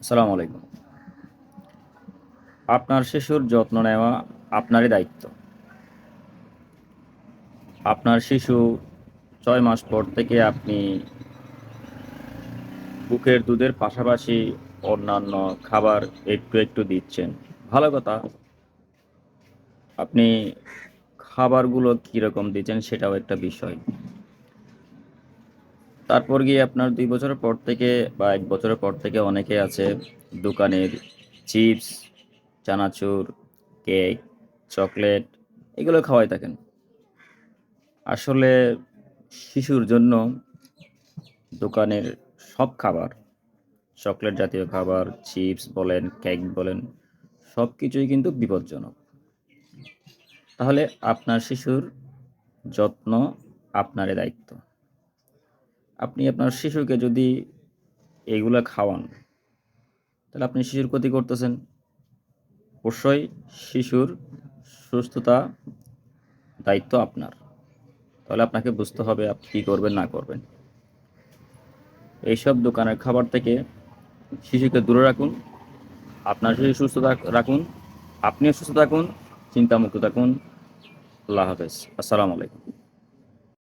আসসালামু আলাইকুম। আপনার শিশুর যত্ন নেওয়া আপনারই দায়িত্ব। আপনার শিশু ৬ মাস পর থেকে আপনি বুকের দুধের পাশাপাশি অন্যান্য খাবার একটু দিচ্ছেন। ভালো কথা। আপনি খাবারগুলো কিরকম দিচ্ছেন সেটাও একটা বিষয়। তারপর গিয়ে আপনার ২ বছরের পর থেকে বা ১ বছরের পর থেকে অনেকে আছে দোকানের চিপস, চানাচুর, কেক, চকলেট এগুলো খাওয়াই থাকেন। আসলে শিশুর জন্য দোকানের সব খাবার, চকলেট জাতীয় খাবার, চিপস বলেন, কেক বলেন, সবকিছুই কিন্তু বিপজ্জনক। তাহলে আপনার শিশুর যত্ন আপনারই দায়িত্ব। আপনি আপনার শিশুকে যদি এগুলা খাওয়ান, তাহলে আপনি শিশুর ক্ষতি করতেছেন। অবশ্যই শিশুর সুস্থতা দায়িত্ব আপনার। তাহলে আপনাকে বুঝতে হবে আপনি কি করবেন না করবেন। এইসব দোকানের খাবার থেকে শিশুকে দূরে রাখুন। আপনার শরীর সুস্থ রাখুন, আপনিও সুস্থ থাকুন, চিন্তামুক্ত থাকুন। আল্লাহ হাফেজ। আসসালামু আলাইকুম।